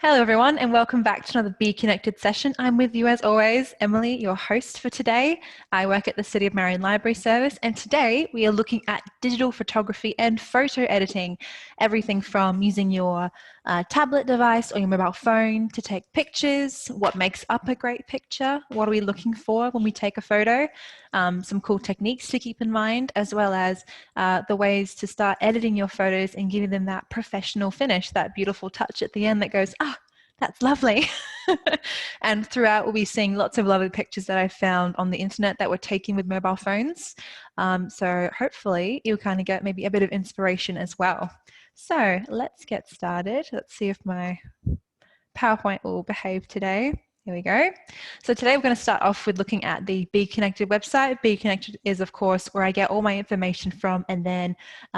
Hello everyone and welcome back to another Be Connected session. I'm with you as always, Emily, your host for today. I work at the City of Marion Library Service and today we are looking at digital photography and photo editing. Everything from using your tablet device or your mobile phone to take pictures, what makes up a great picture, what are we looking for when we take a photo, some cool techniques to keep in mind, as well as the ways to start editing your photos and giving them that professional finish, that beautiful touch at the end that goes, that's lovely. And throughout, we'll be seeing lots of lovely pictures that I found on the internet that were taken with mobile phones. So hopefully you'll kind of get maybe a bit of inspiration as well. So let's get started. Let's see if my PowerPoint will behave today. Here we go. So today we're going to start off with looking at the Be Connected website. Be Connected is, of course, where I get all my information from and then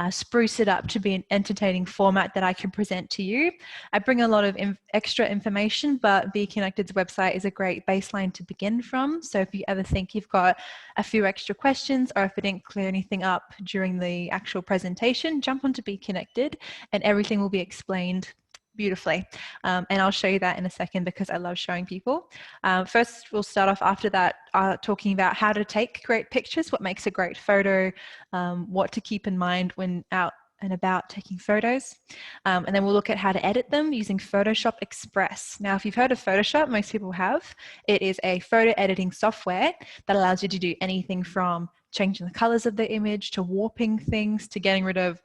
spruce it up to be an entertaining format that I can present to you. I bring a lot of extra information, but Be Connected's website is a great baseline to begin from. So if you ever think you've got a few extra questions or if I didn't clear anything up during the actual presentation, jump onto Be Connected and everything will be explained beautifully. And I'll show you that in a second because I love showing people. First, we'll start off after that talking about how to take great pictures, what makes a great photo, what to keep in mind when out and about taking photos. And then we'll look at how to edit them using Photoshop Express. Now, if you've heard of Photoshop, most people have. It is a photo editing software that allows you to do anything from changing the colors of the image to warping things to getting rid of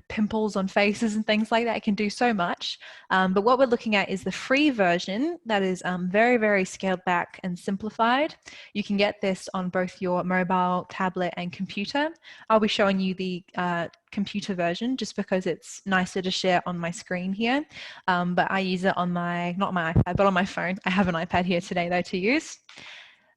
pimples on faces and things like that. It can do so much. But what we're looking at is the free version that is very, very scaled back and simplified. You can get this on both your mobile, tablet and computer. I'll be showing you the computer version just because it's nicer to share on my screen here. But I use it on not my iPad, but on my phone. I have an iPad here today though to use.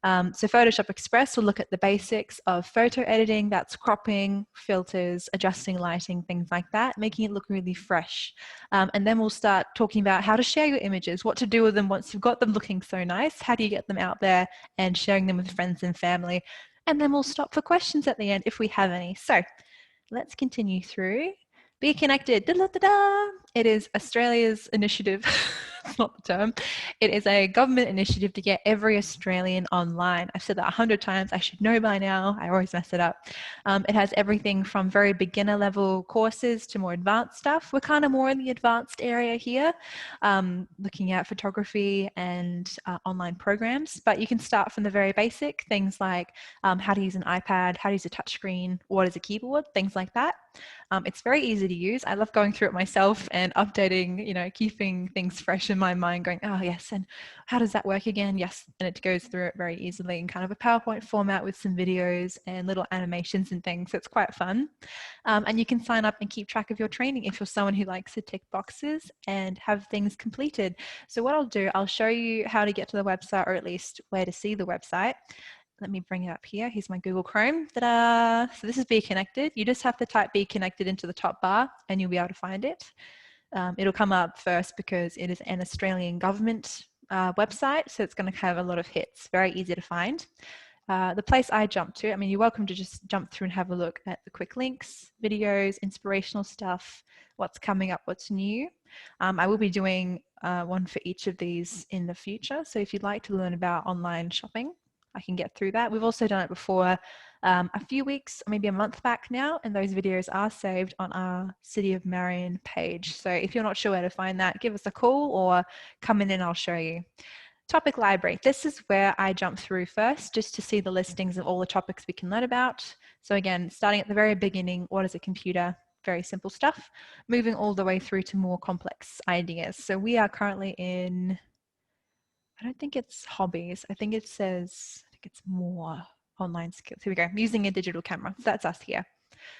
So Photoshop Express will look at the basics of photo editing, that's cropping, filters, adjusting lighting, things like that, making it look really fresh. And then we'll start talking about how to share your images, what to do with them once you've got them looking so nice, how do you get them out there and sharing them with friends and family. And then we'll stop for questions at the end if we have any. So let's continue through. Be Connected, da-da-da-da. It is Australia's initiative, it's not the term. It is a government initiative to get every Australian online. I've said that 100 times, I should know by now, I always mess it up. It has everything from very beginner level courses to more advanced stuff. We're kind of more in the advanced area here, looking at photography and online programs, but you can start from the very basic, things like how to use an iPad, how to use a touchscreen, what is a keyboard, things like that. It's very easy to use. I love going through it myself and updating, keeping things fresh in my mind, going, oh yes, and how does that work again? Yes, and it goes through it very easily in kind of a PowerPoint format with some videos and little animations and things. So it's quite fun. And you can sign up and keep track of your training if you're someone who likes to tick boxes and have things completed. So what I'll do, I'll show you how to get to the website, or at least where to see the website. Let me bring it up here. Here's my Google Chrome. Ta-da! So this is Be Connected. You just have to type Be Connected into the top bar and you'll be able to find it. It'll come up first because it is an Australian government website, so it's going to have a lot of hits. Very easy to find. The place I jumped to, you're welcome to just jump through and have a look at the quick links, videos, inspirational stuff, what's coming up, what's new. I will be doing one for each of these in the future. So if you'd like to learn about online shopping, I can get through that. We've also done it before a few weeks, maybe a month back now, and those videos are saved on our City of Marion page. So if you're not sure where to find that, give us a call or come in and I'll show you. Topic library. This is where I jump through first just to see the listings of all the topics we can learn about. So again, starting at the very beginning, what is a computer? Very simple stuff. Moving all the way through to more complex ideas. So we are currently in, I don't think it's hobbies. I think it's more online skills. Here we go. Using a digital camera. So that's us here.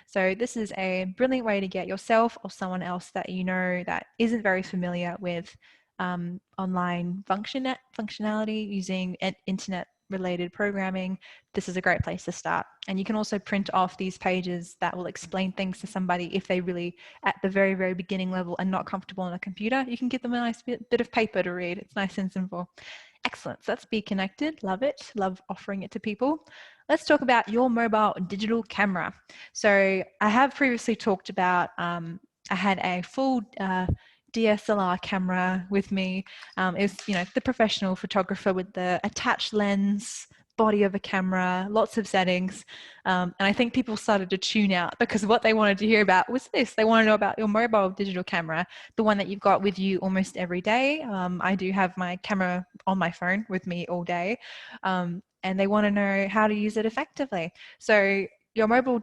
So this is a brilliant way to get yourself or someone else that you know that isn't very familiar with online functionality using internet related programming. This is a great place to start. And you can also print off these pages that will explain things to somebody if they really at the very, very beginning level and not comfortable on a computer. You can give them a nice bit of paper to read. It's nice and simple. Excellent. So let's Be Connected. Love it. Love offering it to people. Let's talk about your mobile digital camera. So I have previously talked about, I had a full DSLR camera with me. Is, you know, the professional photographer with the attached lens, body of a camera, lots of settings. And I think people started to tune out because what they wanted to hear about was this. They want to know about your mobile digital camera, the one that you've got with you almost every day. I do have my camera on my phone with me all day. And they want to know how to use it effectively. So your mobile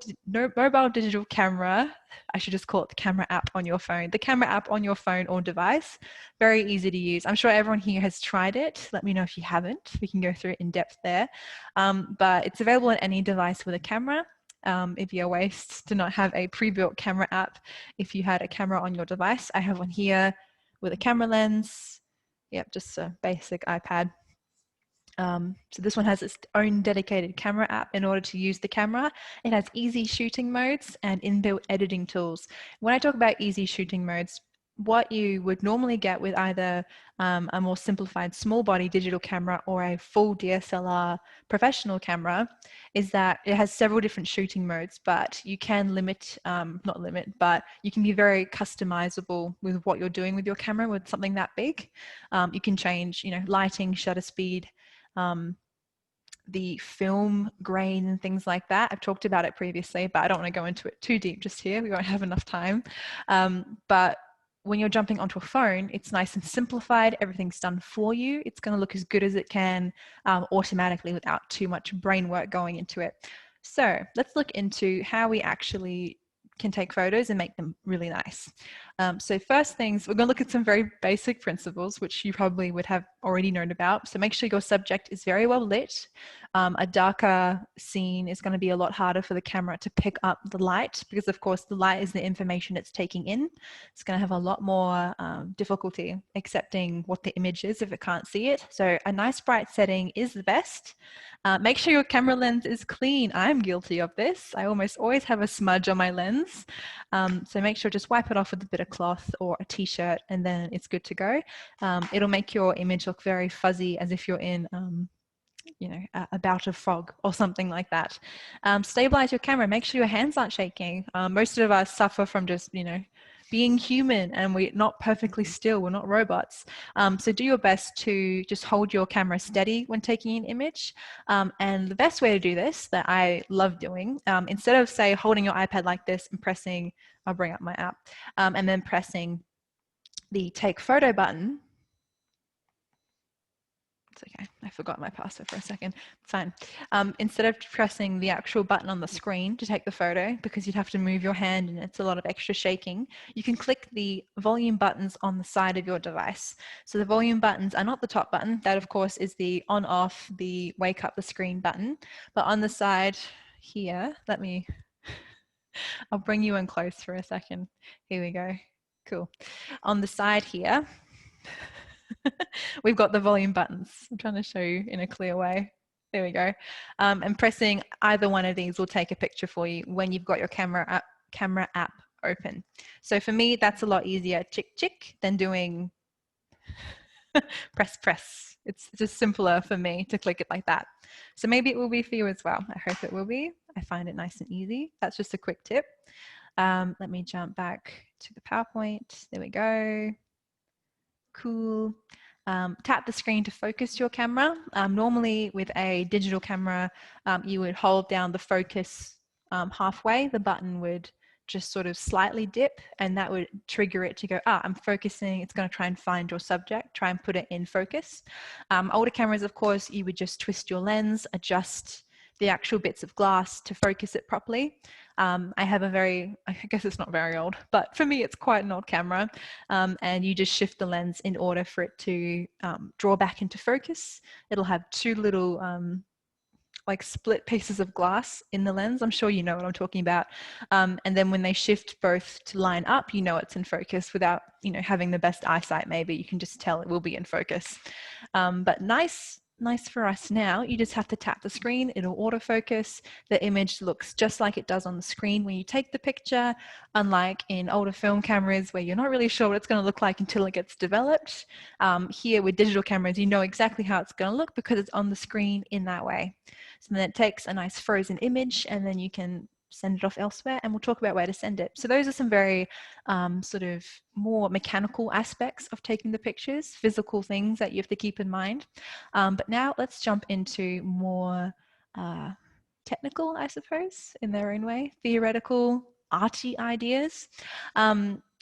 digital camera, I should just call it the camera app on your phone. The camera app on your phone or device, very easy to use. I'm sure everyone here has tried it. Let me know if you haven't. We can go through it in depth there. But it's available on any device with a camera. It'd be a waste to not have a pre-built camera app if you had a camera on your device. I have one here with a camera lens. Yep, just a basic iPad. So this one has its own dedicated camera app in order to use the camera. It has easy shooting modes and inbuilt editing tools. When I talk about easy shooting modes, what you would normally get with either a more simplified small body digital camera or a full DSLR professional camera is that it has several different shooting modes, but you can but you can be very customizable with what you're doing with your camera with something that big. You can change, you know, lighting, shutter speed, the film grain and things like that. I've talked about it previously, but I don't want to go into it too deep just here. We won't have enough time. But when you're jumping onto a phone, it's nice and simplified. Everything's done for you. It's going to look as good as it can automatically without too much brain work going into it. So let's look into how we actually can take photos and make them really nice. So first things, we're going to look at some very basic principles, which you probably would have already known about. So make sure your subject is very well lit. A darker scene is going to be a lot harder for the camera to pick up the light because, of course, the light is the information it's taking in. It's going to have a lot more difficulty accepting what the image is if it can't see it. So a nice bright setting is the best. Make sure your camera lens is clean. I'm guilty of this. I almost always have a smudge on my lens. So make sure just wipe it off with a bit of cloth or a t-shirt and then it's good to go. It'll make your image look very fuzzy as if you're in you know, a bout of fog or something like that. Stabilize your camera. Make sure your hands aren't shaking. Most of us suffer from just, you know, being human and we're not perfectly still. We're not robots. So do your best to just hold your camera steady when taking an image. And the best way to do this that I love doing, instead of say holding your iPad like this and pressing, I'll bring up my app, and then pressing the take photo button. It's okay, I forgot my password for a second. Fine. Instead of pressing the actual button on the screen to take the photo, because you'd have to move your hand and it's a lot of extra shaking, you can click the volume buttons on the side of your device. So the volume buttons are not the top button. That, of course, is the on off, the wake up the screen button. But on the side here, I'll bring you in close for a second. Here we go. Cool. On the side here, we've got the volume buttons. I'm trying to show you in a clear way. There we go. And pressing either one of these will take a picture for you when you've got your camera app open. So for me, that's a lot easier, chick, chick, than doing press, press. It's just simpler for me to click it like that. So maybe it will be for you as well. I hope it will be. I find it nice and easy. That's just a quick tip. Let me jump back to the PowerPoint. There we go. Cool. Tap the screen to focus your camera. Normally with a digital camera, you would hold down the focus halfway. The button would just sort of slightly dip and that would trigger it to go, I'm focusing. It's going to try and find your subject, try and put it in focus. Older cameras, of course, you would just twist your lens, adjust the actual bits of glass to focus it properly. I have I guess it's not very old, but for me, it's quite an old camera. And you just shift the lens in order for it to draw back into focus. It'll have two little like split pieces of glass in the lens. I'm sure you know what I'm talking about. And then when they shift both to line up, you know it's in focus without, you know, having the best eyesight. Maybe you can just tell it will be in focus. But nice for us now. You just have to tap the screen. It'll autofocus. The image looks just like it does on the screen when you take the picture, unlike in older film cameras where you're not really sure what it's going to look like until it gets developed. Here with digital cameras, you know exactly how it's going to look because it's on the screen in that way. So then it takes a nice frozen image and then you can send it off elsewhere, and we'll talk about where to send it. So those are some very sort of more mechanical aspects of taking the pictures, physical things that you have to keep in mind. But now let's jump into more technical, I suppose, in their own way, theoretical, arty ideas.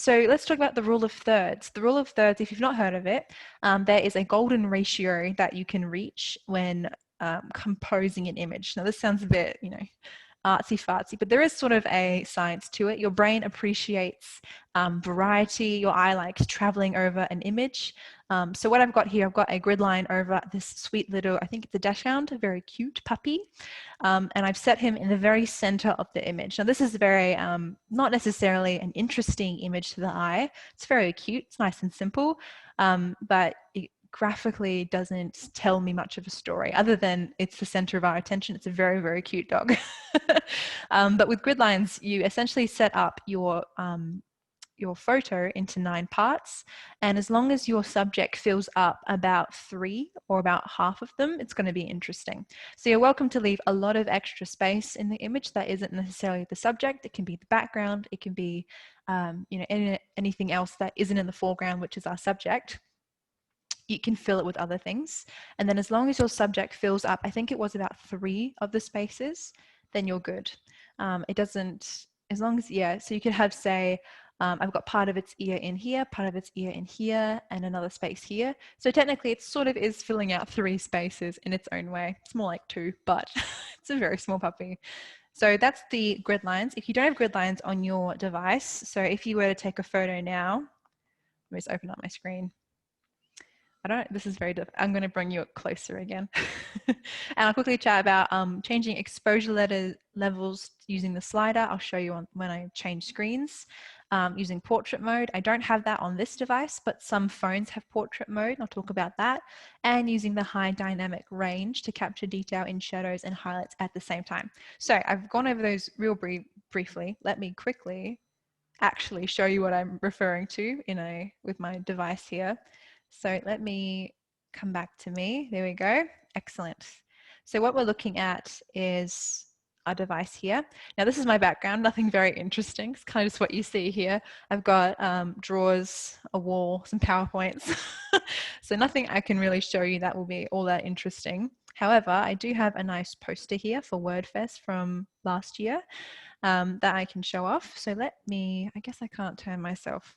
So let's talk about the rule of thirds. The rule of thirds, if you've not heard of it, there is a golden ratio that you can reach when composing an image. Now this sounds a bit, you know, artsy fartsy, but there is sort of a science to it. Your brain appreciates variety. Your eye likes traveling over an image. So what I've got here, I've got a grid line over this sweet little, I think it's a dachshund, a very cute puppy. And I've set him in the very center of the image. Now this is very, not necessarily an interesting image to the eye. It's very cute, it's nice and simple, but it graphically doesn't tell me much of a story other than it's the center of our attention. It's a very, very cute dog. But with grid lines, you essentially set up your photo into 9 parts, and as long as your subject fills up about 3 or about half of them, it's going to be interesting. So you're welcome to leave a lot of extra space in the image that isn't necessarily the subject. It can be the background, it can be you know, anything else that isn't in the foreground, which is our subject. You can fill it with other things, and then as long as your subject fills up, I think it was about 3 of the spaces, then you're good. It doesn't, as long as, yeah, so you could have, say, I've got part of its ear in here, part of its ear in here, and another space here. So technically it sort of is filling out 3 spaces in its own way. It's more like 2, but it's a very small puppy. So that's the grid lines. If you don't have grid lines on your device, so if you were to take a photo now, let me just open up my screen. This is very difficult. I'm going to bring you closer again. And I'll quickly chat about changing exposure levels using the slider. I'll show you when I change screens. Using portrait mode. I don't have that on this device, but some phones have portrait mode. I'll talk about that. And using the high dynamic range to capture detail in shadows and highlights at the same time. So I've gone over those real briefly. Let me quickly actually show you what I'm referring to with my device here. So let me come back to me. There we go. Excellent. So what we're looking at is our device here. Now this is my background, nothing very interesting. It's kind of just what you see here. I've got drawers, a wall, some PowerPoints. So nothing I can really show you that will be all that interesting. However, I do have a nice poster here for WordFest from last year that I can show off. So let me, I guess I can't turn myself.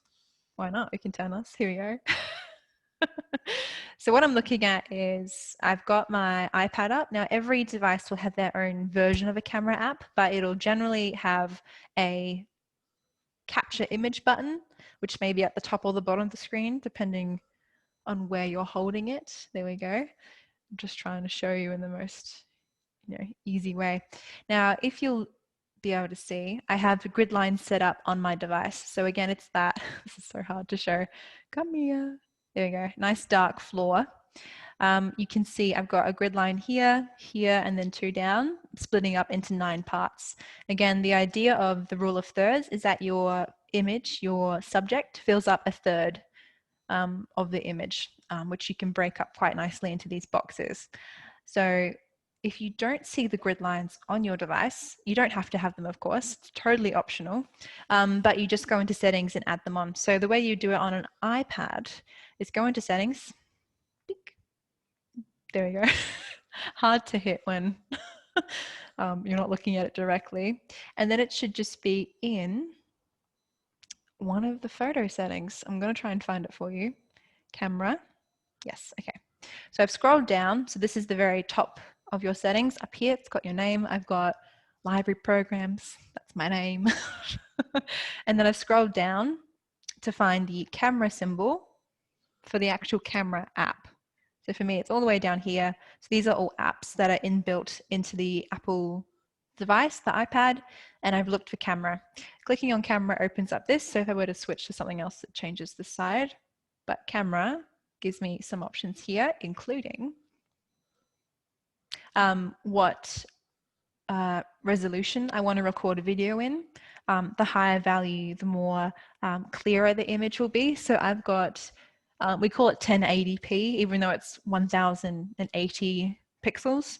Why not? We can turn us. Here we go. So what I'm looking at is I've got my iPad up. Now every device will have their own version of a camera app, but it'll generally have a capture image button, which may be at the top or the bottom of the screen, depending on where you're holding it. There we go. I'm just trying to show you in the most easy way. Now, if you'll be able to see, I have the grid line set up on my device. So again, it's that. This is so hard to show. Come here. There we go. Nice dark floor. You can see I've got a grid line here, here, and then 2 down, splitting up into 9 parts. Again, the idea of the rule of thirds is that your image, your subject, fills up 1/3 of the image, which you can break up quite nicely into these boxes. So if you don't see the grid lines on your device, you don't have to have them, of course, it's totally optional, but you just go into settings and add them on. So the way you do it on an iPad is go into settings. There we go. Hard to hit when you're not looking at it directly. And then it should just be in one of the photo settings. I'm going to try and find it for you. Camera. Yes, okay. So I've scrolled down. So this is the very top of your settings. Up here, it's got your name. I've got library programs. That's my name. And then I've scrolled down to find the camera symbol for the actual camera app. So for me, it's all the way down here. So these are all apps that are inbuilt into the Apple device, the iPad, and I've looked for camera. Clicking on camera opens up this. So if I were to switch to something else, it changes the side. But camera gives me some options here, including what resolution I want to record a video in. The higher value, the more clearer the image will be. So I've got, we call it 1080p, even though it's 1080 pixels.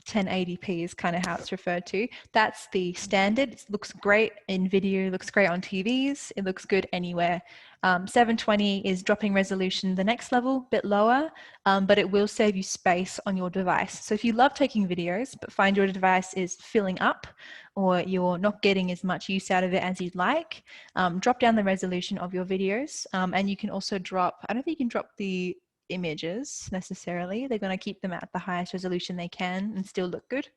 1080p is kind of how it's referred to. That's the standard. It looks great in video, looks great on TVs, it looks good anywhere. 720 is dropping resolution the next level, bit lower, but it will save you space on your device. So if you love taking videos but find your device is filling up or you're not getting as much use out of it as you'd like, drop down the resolution of your videos, and you can also drop, I don't think you can drop the images necessarily. They're going to keep them at the highest resolution they can and still look good.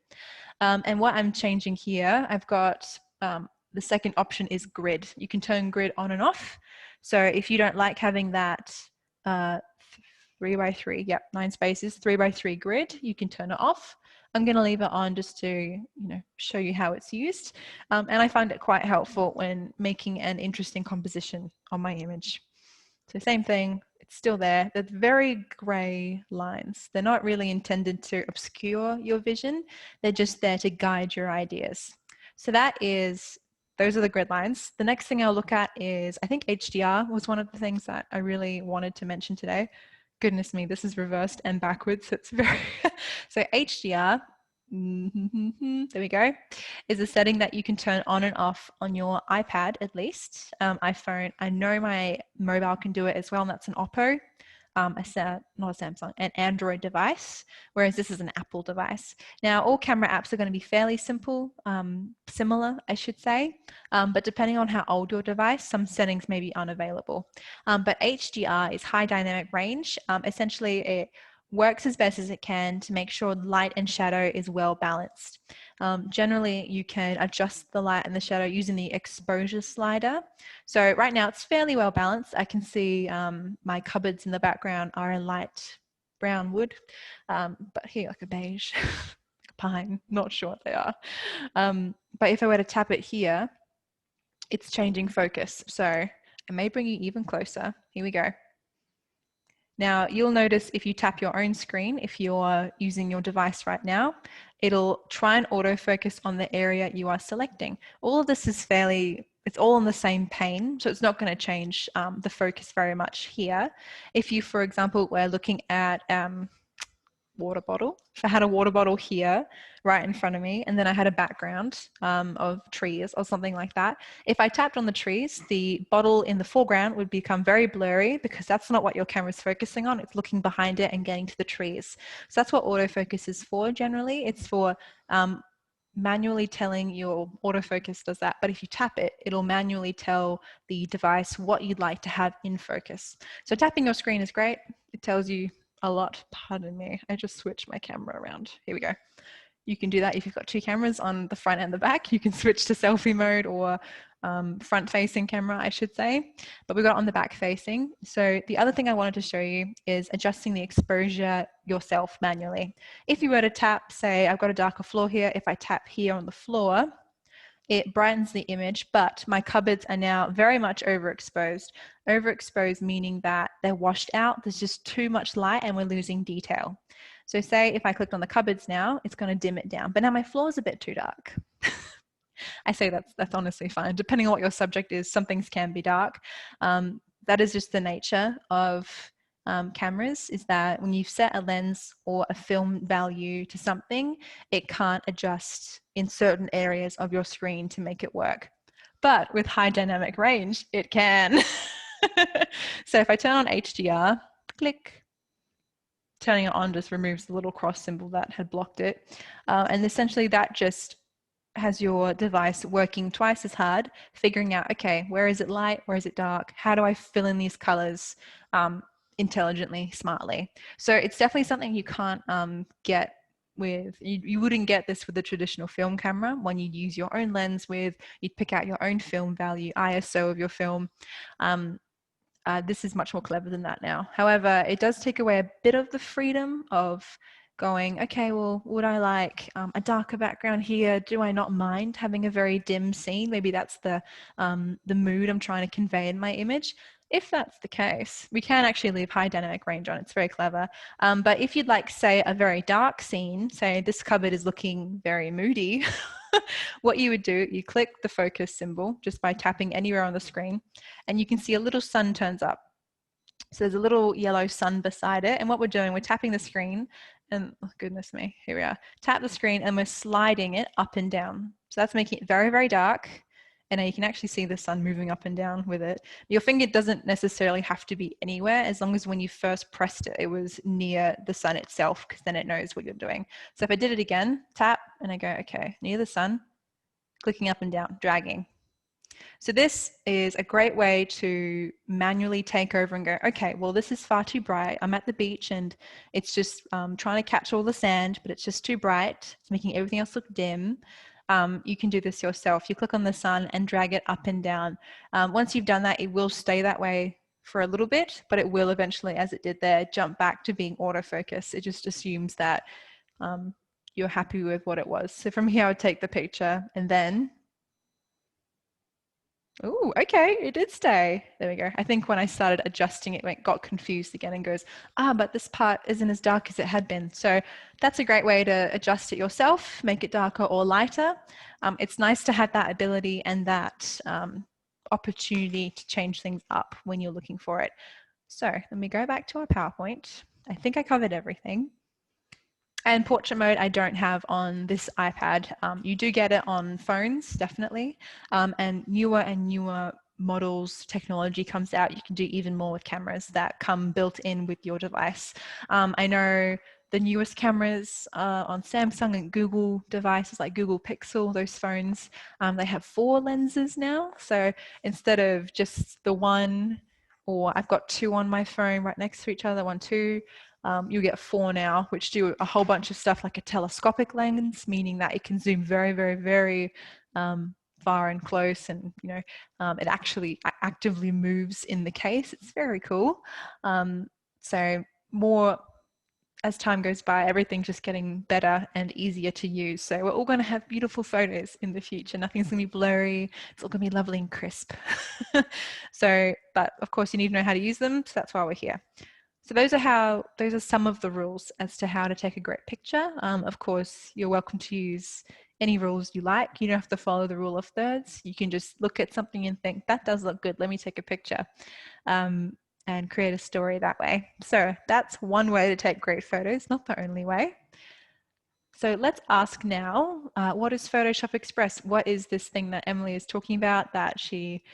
And what I'm changing here, I've got the second option is grid. You can turn grid on and off. So if you don't like having that 3x3, yep, 9 spaces, 3x3 grid, you can turn it off. I'm going to leave it on just to, show you how it's used. And I find it quite helpful when making an interesting composition on my image. So same thing, it's still there. They're very gray lines. They're not really intended to obscure your vision. They're just there to guide your ideas. So those are the grid lines. The next thing I'll look at is, I think HDR was one of the things that I really wanted to mention today. Goodness me, this is reversed and backwards. So it's very, so HDR, there we go, is a setting that you can turn on and off on your iPad at least. iPhone, I know my mobile can do it as well, and that's an Oppo. Not a Samsung, an Android device, whereas this is an Apple device. Now, all camera apps are going to be fairly simple, similar, I should say, but depending on how old your device, some settings may be unavailable. But HDR is high dynamic range. Essentially, it works as best as it can to make sure light and shadow is well balanced. Generally, you can adjust the light and the shadow using the exposure slider. So right now it's fairly well balanced. I can see my cupboards in the background are a light brown wood, but here like a beige, like a pine, not sure what they are. But if I were to tap it here, it's changing focus. So I may bring you even closer. Here we go. Now, you'll notice if you tap your own screen, if you're using your device right now, it'll try and autofocus on the area you are selecting. All of this is it's all on the same pane, so it's not going to change the focus very much here. If you, for example, were looking at water bottle. If I had a water bottle here right in front of me and then I had a background of trees or something like that, if I tapped on the trees, the bottle in the foreground would become very blurry because that's not what your camera's focusing on. It's looking behind it and getting to the trees. So that's what autofocus is for generally. It's for manually telling your autofocus does that, but if you tap it, it'll manually tell the device what you'd like to have in focus. So tapping your screen is great. It tells you a lot. Pardon me, I just switched my camera around. Here we go. You can do that if you've got two cameras on the front and the back. You can switch to selfie mode or front facing camera, I should say, but we've got it on the back facing. So the other thing I wanted to show you is adjusting the exposure yourself manually. If you were to tap, say I've got a darker floor here, if I tap here on the floor, it brightens the image, but my cupboards are now very much overexposed. Overexposed meaning that they're washed out, there's just too much light and we're losing detail. So say if I clicked on the cupboards now, it's going to dim it down, but now my floor is a bit too dark. I say that's honestly fine. Depending on what your subject is, some things can be dark. That is just the nature of cameras, is that when you set a lens or a film value to something, it can't adjust in certain areas of your screen to make it work. But with high dynamic range, it can. So if I turn on HDR, click, turning it on just removes the little cross symbol that had blocked it. And essentially that just has your device working twice as hard, figuring out, okay, where is it light, where is it dark? How do I fill in these colors intelligently, smartly? So it's definitely something you can't get with, you wouldn't get this with a traditional film camera. When you'd use your own lens with, you'd pick out your own film value, ISO of your film. This is much more clever than that now. However, it does take away a bit of the freedom of going, okay, well, would I like a darker background here? Do I not mind having a very dim scene? Maybe that's the mood I'm trying to convey in my image. If that's the case, we can actually leave high dynamic range on. It's very clever. But if you'd like, say, a very dark scene, say this cupboard is looking very moody, what you would do, you click the focus symbol just by tapping anywhere on the screen, and you can see a little sun turns up. So there's a little yellow sun beside it. And what we're doing, we're tapping the screen and oh, goodness me, here we are. Tap the screen and we're sliding it up and down. So that's making it very, very dark. And now you can actually see the sun moving up and down with it. Your finger doesn't necessarily have to be anywhere, as long as when you first pressed it, it was near the sun itself, because then it knows what you're doing. So if I did it again, tap, and I go, okay, near the sun, clicking up and down, dragging. So this is a great way to manually take over and go, okay, well, this is far too bright. I'm at the beach and it's just trying to catch all the sand, but it's just too bright. It's making everything else look dim. You can do this yourself. You click on the sun and drag it up and down. Once you've done that, it will stay that way for a little bit, but it will eventually, as it did there, jump back to being autofocus. It just assumes that you're happy with what it was. So from here, I would take the picture and then oh, okay, it did stay. There we go. I think when I started adjusting it, got confused again and goes, but this part isn't as dark as it had been. So that's a great way to adjust it yourself, make it darker or lighter. It's nice to have that ability and that opportunity to change things up when you're looking for it. So let me go back to our PowerPoint. I think I covered everything. And portrait mode I don't have on this iPad. You do get it on phones, definitely. And newer models, technology comes out, you can do even more with cameras that come built in with your device. I know the newest cameras on Samsung and Google devices like Google Pixel, those phones, they have 4 lenses now. So instead of just the one, or I've got 2 on my phone right next to each other, 1, 2, you'll get 4 now, which do a whole bunch of stuff like a telescopic lens, meaning that it can zoom very, very, very far and close, and it actually actively moves in the case. It's very cool. So more as time goes by, everything's just getting better and easier to use. So we're all going to have beautiful photos in the future. Nothing's going to be blurry. It's all going to be lovely and crisp. But of course you need to know how to use them. So that's why we're here. So those are some of the rules as to how to take a great picture. Of course, you're welcome to use any rules you like. You don't have to follow the rule of thirds. You can just look at something and think, that does look good, let me take a picture, and create a story that way. So that's one way to take great photos, not the only way. So let's ask now, what is Photoshop Express? What is this thing that Emily is talking about that she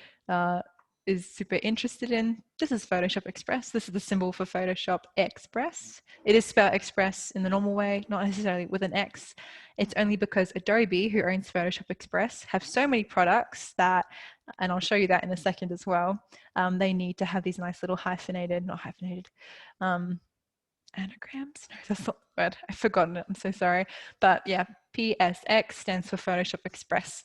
is super interested in? This is Photoshop Express. This is the symbol for Photoshop Express. It is spelled Express in the normal way, not necessarily with an X. It's only because Adobe, who owns Photoshop Express, have so many products that, and I'll show you that in a second as well, they need to have these nice little anagrams. No, that's not the word. I've forgotten it. I'm so sorry. But yeah, PSX stands for Photoshop Express.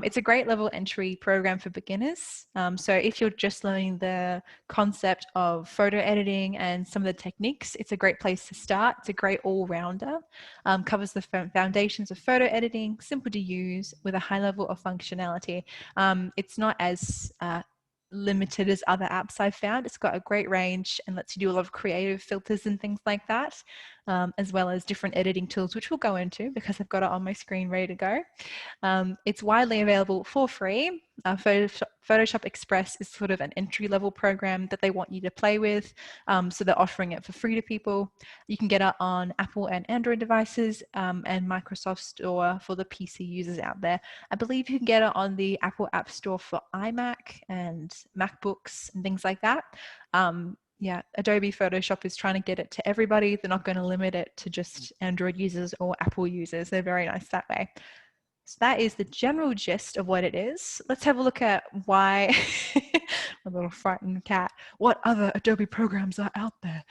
It's a great level entry program for beginners. So if you're just learning the concept of photo editing and some of the techniques, it's a great place to start. It's a great all-rounder. Covers the foundations of photo editing, simple to use with a high level of functionality. It's not as limited as other apps I've found. It's got a great range and lets you do a lot of creative filters and things like that, as well as different editing tools, which we'll go into because I've got it on my screen ready to go. It's widely available for free. Photoshop Express is sort of an entry-level program that they want you to play with, so they're offering it for free to people. You can get it on Apple and Android devices, and Microsoft Store for the PC users out there. I believe you can get it on the Apple App Store for iMac and MacBooks and things like that. Yeah, Adobe Photoshop is trying to get it to everybody. They're not going to limit it to just Android users or Apple users. They're very nice that way. So that is the general gist of what it is. Let's have a look at why, a little frightened cat, what other Adobe programs are out there.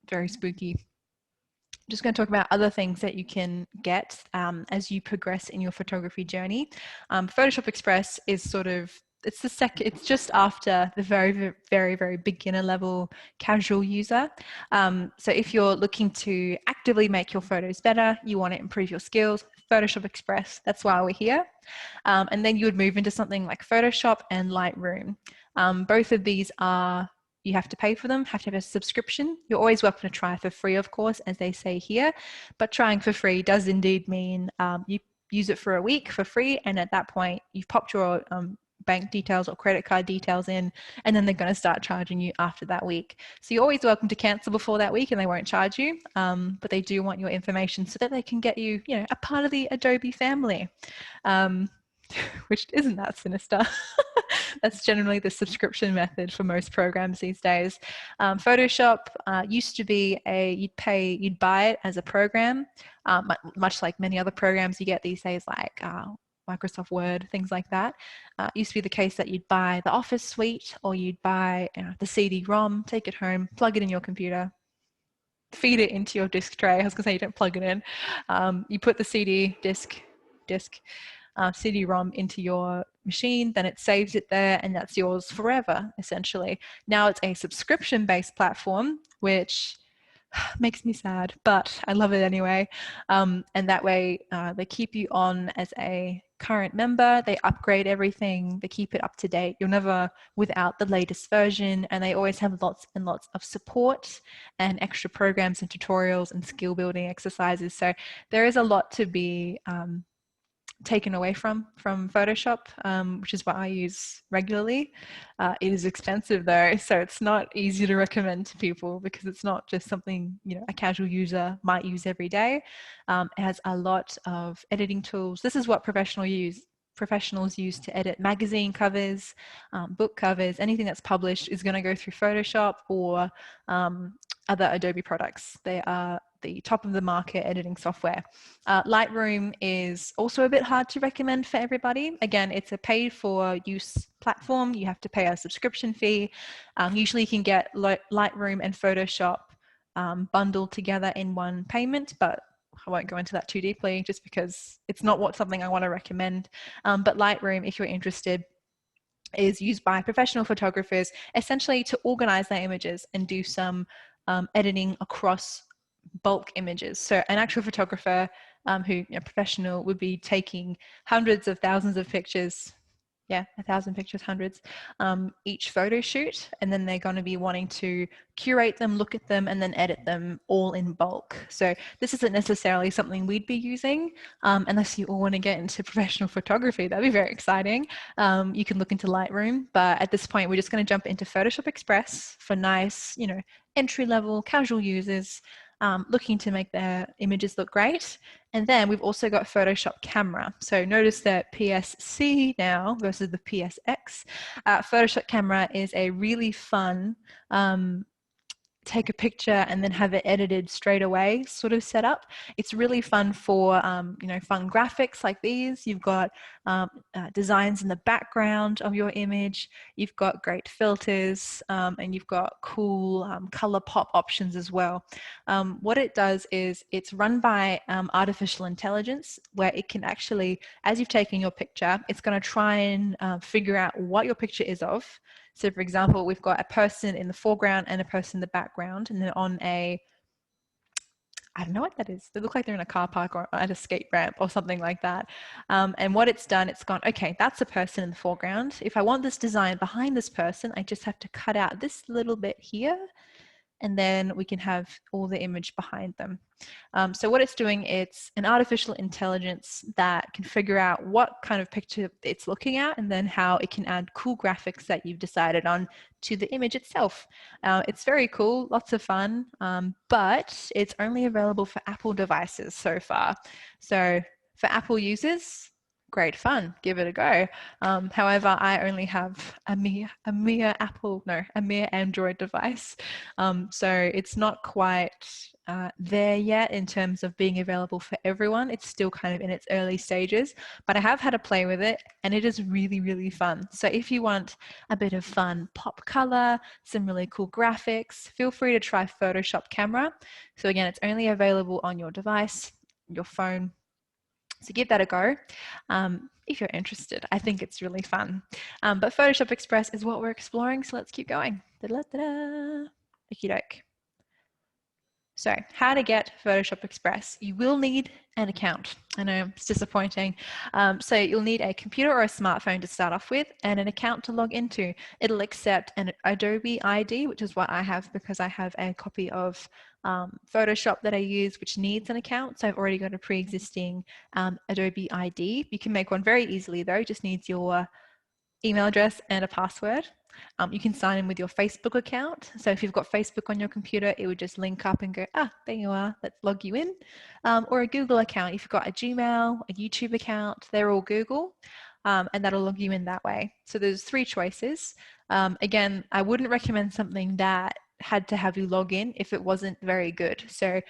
Very spooky. I'm just going to talk about other things that you can get as you progress in your photography journey. Photoshop Express is sort of, it's just after the very, very, very beginner level casual user. So if you're looking to actively make your photos better, you want to improve your skills, Photoshop Express, that's why we're here. And then you would move into something like Photoshop and Lightroom. Both of these are, you have to pay for them, have to have a subscription. You're always welcome to try for free, of course, as they say here, but trying for free does indeed mean you use it for a week for free, and at that point, you've popped your bank details or credit card details in, and then they're going to start charging you after that week. So you're always welcome to cancel before that week and they won't charge you, but they do want your information so that they can get you, you know, a part of the Adobe family, which isn't that sinister. That's generally the subscription method for most programs these days. Photoshop used to be you'd buy it as a program, much like many other programs you get these days, like Microsoft Word, things like that. It used to be the case that you'd buy the Office suite, or you'd buy the CD-ROM, take it home, plug it in your computer, feed it into your disk tray. I was gonna say you don't plug it in. You put the CD-ROM into your machine, then it saves it there, and that's yours forever, essentially. Now it's a subscription-based platform, which makes me sad, but I love it anyway. And that way they keep you on as a current member, they upgrade everything, they keep it up to date. You're never without the latest version, and they always have lots and lots of support and extra programs and tutorials and skill building exercises. So there is a lot to be taken away from Photoshop, which is what I use regularly. It is expensive though, so it's not easy to recommend to people because it's not just something, you know, a casual user might use every day. It has a lot of editing tools. This is what professionals use to edit magazine covers, book covers. Anything that's published is going to go through Photoshop or other Adobe products. They are the top of the market editing software. Lightroom is also a bit hard to recommend for everybody. Again, it's a paid for use platform. You have to pay a subscription fee. Usually you can get Lightroom and Photoshop bundled together in one payment, but I won't go into that too deeply just because it's not something I want to recommend. But Lightroom, if you're interested, is used by professional photographers essentially to organize their images and do some editing across bulk images. So an actual photographer professional would be taking hundreds of thousands of pictures, 1,000 pictures, hundreds, each photo shoot, and then they're going to be wanting to curate them, look at them, and then edit them all in bulk. So this isn't necessarily something we'd be using unless you all want to get into professional photography. That'd be very exciting. You can look into Lightroom, but at this point, we're just going to jump into Photoshop Express for nice, entry-level casual users looking to make their images look great. And then we've also got Photoshop Camera. So notice that PSC now versus the PSX. Photoshop Camera is a really fun take a picture and then have it edited straight away sort of setup. It's really fun for fun graphics like these. You've got designs in the background of your image, you've got great filters, and you've got cool color pop options as well. What it does is it's run by artificial intelligence, where it can actually, as you've taken your picture, it's going to try and figure out what your picture is of. So for example, we've got a person in the foreground and a person in the background, and then on I don't know what that is. They look like they're in a car park or at a skate ramp or something like that. And what it's done, it's gone, okay, that's a person in the foreground. If I want this design behind this person, I just have to cut out this little bit here, and then we can have all the image behind them. So what it's doing, it's an artificial intelligence that can figure out what kind of picture it's looking at, and then how it can add cool graphics that you've decided on to the image itself. It's very cool, lots of fun, but it's only available for Apple devices so far. So for Apple users, great fun, give it a go. However, I only have a mere Android device. So it's not quite there yet in terms of being available for everyone. It's still kind of in its early stages, but I have had a play with it and it is really, really fun. So if you want a bit of fun pop color, some really cool graphics, feel free to try Photoshop Camera. So again, it's only available on your device, your phone. So give that a go if you're interested. I think it's really fun. But Photoshop Express is what we're exploring, so let's keep going. Okie doke. So how to get Photoshop Express. You will need an account. I know it's disappointing. So you'll need a computer or a smartphone to start off with, and an account to log into. It'll accept an Adobe ID, which is what I have because I have a copy of Photoshop that I use, which needs an account. So I've already got a pre-existing Adobe ID. You can make one very easily though, just needs your email address and a password. You can sign in with your Facebook account. So if you've got Facebook on your computer, it would just link up and go, there you are, let's log you in. Or a Google account. If you've got a Gmail, a YouTube account, they're all Google. And that'll log you in that way. So there's 3 choices. Again, I wouldn't recommend something that had to have you log in if it wasn't very good. So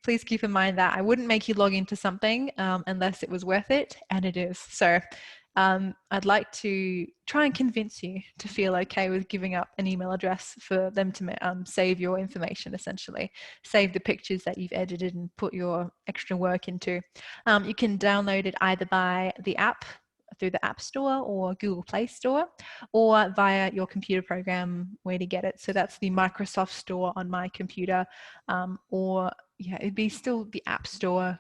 please keep in mind that I wouldn't make you log into something unless it was worth it, and it is. So I'd like to try and convince you to feel okay with giving up an email address for them to save your information, essentially. Save the pictures that you've edited and put your extra work into. You can download it either by the app through the App Store or Google Play Store, or via your computer program where to get it. So that's the Microsoft Store on my computer, or yeah, it'd be still the App Store,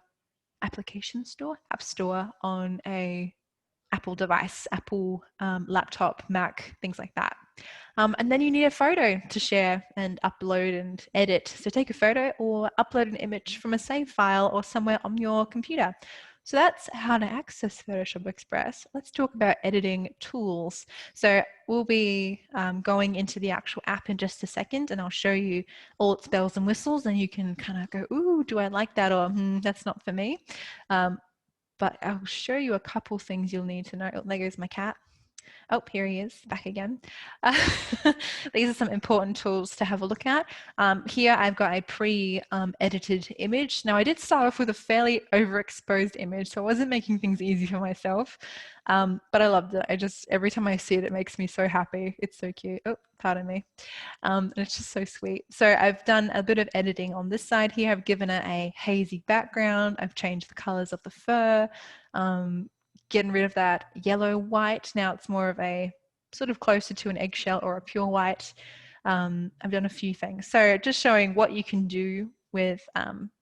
application store, App Store on a Apple device, Apple laptop, Mac, things like that. And then you need a photo to share and upload and edit. So take a photo or upload an image from a save file or somewhere on your computer. So that's how to access Photoshop Express. Let's talk about editing tools. So we'll be going into the actual app in just a second, and I'll show you all its bells and whistles, and you can kind of go, ooh, do I like that? Or that's not for me. But I'll show you a couple things you'll need to know. Oh, there goes my cat. Oh, here he is, back again. These are some important tools to have a look at. Here I've got a pre-edited image. Now I did start off with a fairly overexposed image, so I wasn't making things easy for myself, but I loved it. Every time I see it, it makes me so happy. It's so cute. Oh, pardon me. It's just so sweet. So I've done a bit of editing on this side here. I've given it a hazy background. I've changed the colors of the fur. Getting rid of that yellow white. Now it's more of a sort of closer to an eggshell or a pure white. I've done a few things. So just showing what you can do with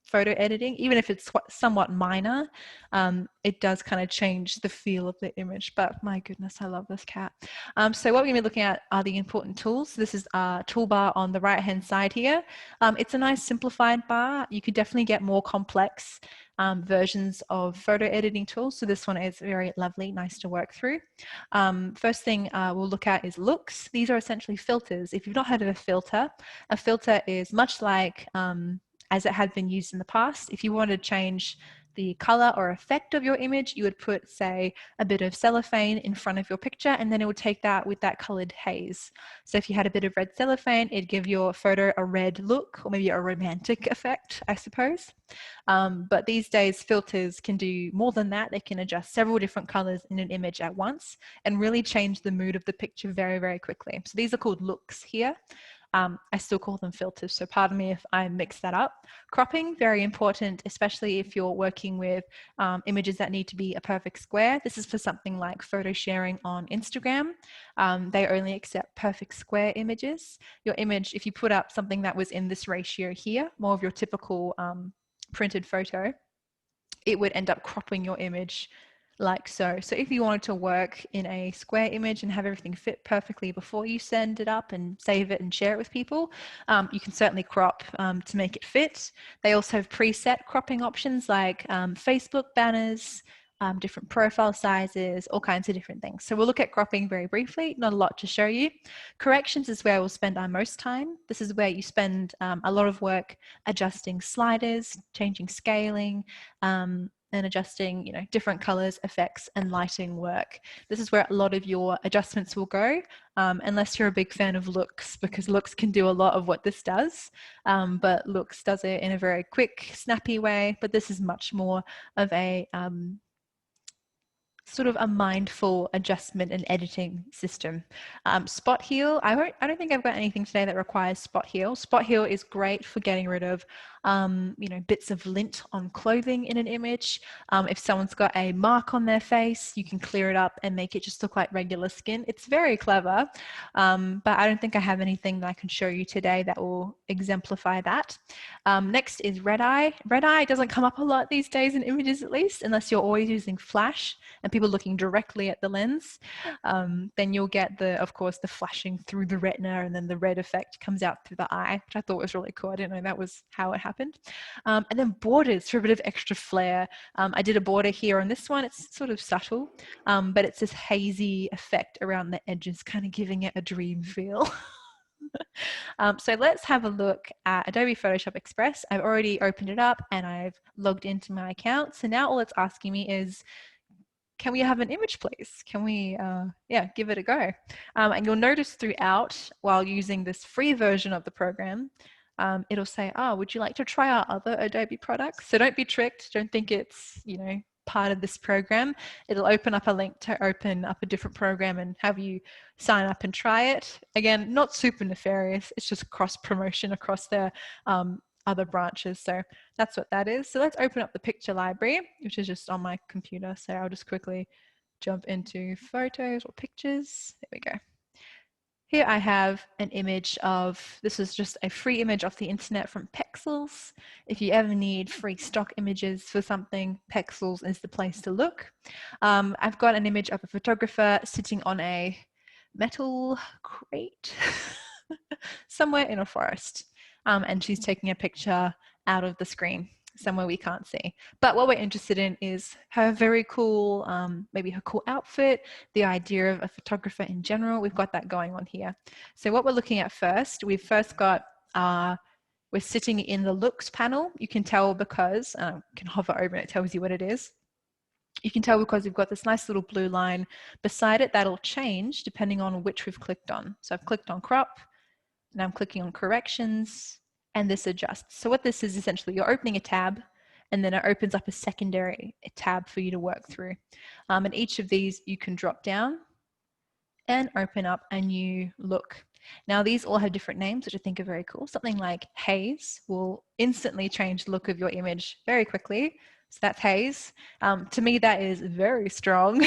photo editing, even if it's somewhat minor, it does kind of change the feel of the image. But my goodness, I love this cat. So what we're going to be looking at are the important tools. This is our toolbar on the right hand side here. It's a nice simplified bar. You could definitely get more complex versions of photo editing tools. So this one is very lovely, nice to work through. First thing we'll look at is looks. These are essentially filters. If you've not heard of a filter is much like as it had been used in the past. If you want to change the color or effect of your image, you would put, say, a bit of cellophane in front of your picture, and then it would take that with that colored haze. So if you had a bit of red cellophane, it'd give your photo a red look, or maybe a romantic effect, I suppose. But these days, filters can do more than that. They can adjust several different colors in an image at once and really change the mood of the picture very, very quickly. So these are called looks here. I still call them filters, so pardon me if I mix that up. Cropping, very important, especially if you're working with images that need to be a perfect square. This is for something like photo sharing on Instagram. They only accept perfect square images. Your image, if you put up something that was in this ratio here, more of your typical printed photo, it would end up cropping your image like so. So if you wanted to work in a square image and have everything fit perfectly before you send it up and save it and share it with people, you can certainly crop to make it fit. They also have preset cropping options like Facebook banners, different profile sizes, all kinds of different things. So we'll look at cropping very briefly, not a lot to show you. Corrections is where we'll spend our most time. This is where you spend a lot of work adjusting sliders, changing scaling, and adjusting, different colors, effects, and lighting work. This is where a lot of your adjustments will go, unless you're a big fan of looks, because looks can do a lot of what this does, but looks does it in a very quick, snappy way, but this is much more of a sort of a mindful adjustment and editing system. Spot heal, I don't think I've got anything today that requires spot heal. Spot heal is great for getting rid of bits of lint on clothing in an image. If someone's got a mark on their face, you can clear it up and make it just look like regular skin. It's very clever, but I don't think I have anything that I can show you today that will exemplify that. Next is red eye. Red eye doesn't come up a lot these days in images, at least, unless you're always using flash, and people people looking directly at the lens, then you'll get of course, the flashing through the retina, and then the red effect comes out through the eye, which I thought was really cool. I didn't know that was how it happened. And then borders for a bit of extra flair. I did a border here on this one. It's sort of subtle, but it's this hazy effect around the edges, kind of giving it a dream feel. So let's have a look at Adobe Photoshop Express. I've already opened it up and I've logged into my account. So now all it's asking me is, can we have an image, please? Can we, give it a go? And you'll notice throughout, while using this free version of the program, it'll say, oh, would you like to try our other Adobe products? So don't be tricked. Don't think it's, part of this program. It'll open up a link to open up a different program and have you sign up and try it. Again, not super nefarious. It's just cross promotion across their other branches. So that's what that is. So let's open up the picture library, which is just on my computer. So I'll just quickly jump into photos or pictures. There we go. Here I have an image this is just a free image off the internet from Pexels. If you ever need free stock images for something, Pexels is the place to look. I've got an image of a photographer sitting on a metal crate somewhere in a forest. And she's taking a picture out of the screen, somewhere we can't see. But what we're interested in is her very cool, maybe her cool outfit, the idea of a photographer in general. We've got that going on here. So what we're looking at first, we've first got, we're sitting in the looks panel. You can tell because, you can hover over and it tells you what it is. You can tell because we've got this nice little blue line beside it that'll change depending on which we've clicked on. So I've clicked on crop, and I'm clicking on corrections, and this adjusts. So what this is essentially, you're opening a tab and then it opens up a secondary tab for you to work through. And each of these you can drop down and open up a new look. Now these all have different names, which I think are very cool. Something like haze will instantly change the look of your image very quickly. So that's haze. To me, that is very strong,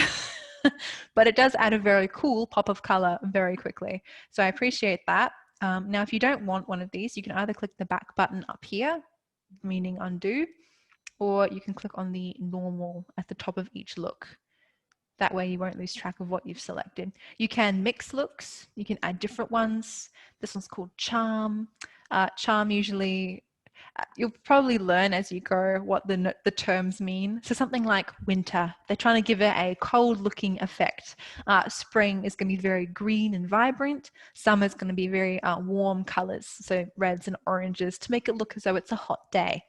but it does add a very cool pop of color very quickly. So I appreciate that. Now, if you don't want one of these, you can either click the back button up here, meaning undo, or you can click on the normal at the top of each look. That way you won't lose track of what you've selected. You can mix looks, you can add different ones. This one's called charm. Charm usually, you'll probably learn as you go what the terms mean. So something like winter, they're trying to give it a cold looking effect. Spring is going to be very green and vibrant. Summer is going to be very warm colors, so reds and oranges, to make it look as though it's a hot day.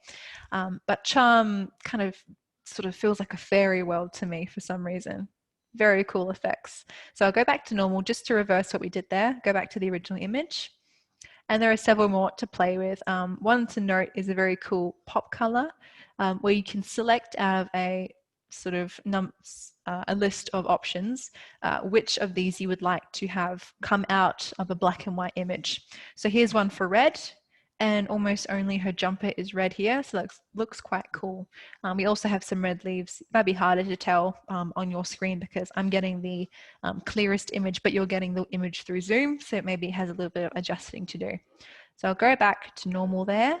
But charm kind of sort of feels like a fairy world to me for some reason. Very cool effects. So I'll go back to normal just to reverse what we did there. Go back to the original image. And there are several more to play with. One to note is a very cool pop color, where you can select out of a sort of a list of options, which of these you would like to have come out of a black and white image. So here's one for red, and almost only her jumper is red here, so that looks quite cool. We also have some red leaves. It might be harder to tell on your screen because I'm getting the clearest image, but you're getting the image through Zoom, so maybe it has a little bit of adjusting to do. So I'll go back to normal there.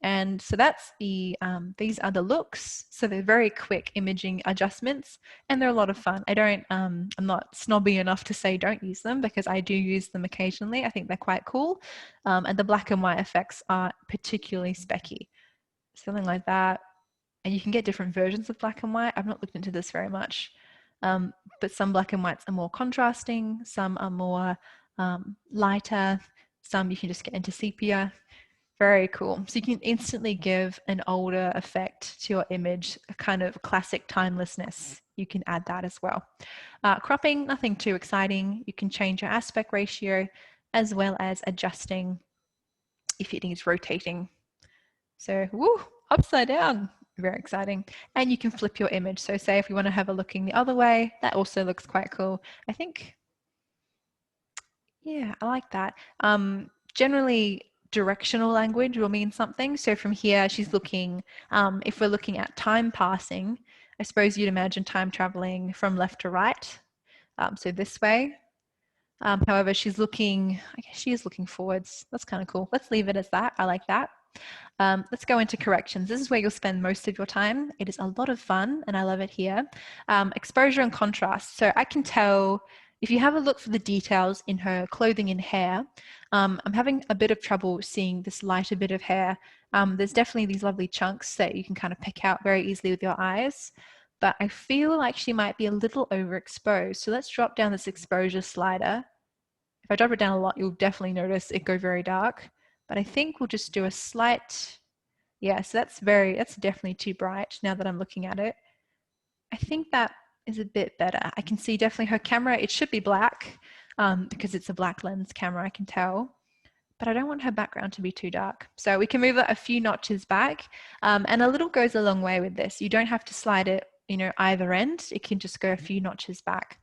And so that's these are the looks. So they're very quick imaging adjustments, and they're a lot of fun. I'm not snobby enough to say don't use them, because I do use them occasionally. I think they're quite cool. And the black and white effects are particularly specky. Something like that. And you can get different versions of black and white. I've not looked into this very much. But some black and whites are more contrasting. Some are more lighter. Some you can just get into sepia. Very cool. So you can instantly give an older effect to your image, a kind of classic timelessness. You can add that as well. Cropping, nothing too exciting. You can change your aspect ratio as well as adjusting if it needs rotating. So, woo, upside down. Very exciting. And you can flip your image. So say if you want to have a looking the other way, that also looks quite cool. I think, yeah, I like that. Generally, directional language will mean something. So from here, she's looking, if we're looking at time passing, I suppose you'd imagine time traveling from left to right. So this way. However, she's looking, I guess she is looking forwards. That's kind of cool. Let's leave it as that. I like that. Let's go into corrections. This is where you'll spend most of your time. It is a lot of fun and I love it here. Exposure and contrast. So I can tell if you have a look for the details in her clothing and hair, I'm having a bit of trouble seeing this lighter bit of hair. There's definitely these lovely chunks that you can kind of pick out very easily with your eyes, but I feel like she might be a little overexposed. So let's drop down this exposure slider. If I drop it down a lot, you'll definitely notice it go very dark, but I think we'll just do a slight, yeah, so that's definitely too bright now that I'm looking at it. I think that is a bit better. I can see definitely her camera, it should be black because it's a black lens camera, I can tell, but I don't want her background to be too dark. So we can move it a few notches back, and a little goes a long way with this. You don't have to slide it, either end. It can just go a few notches back.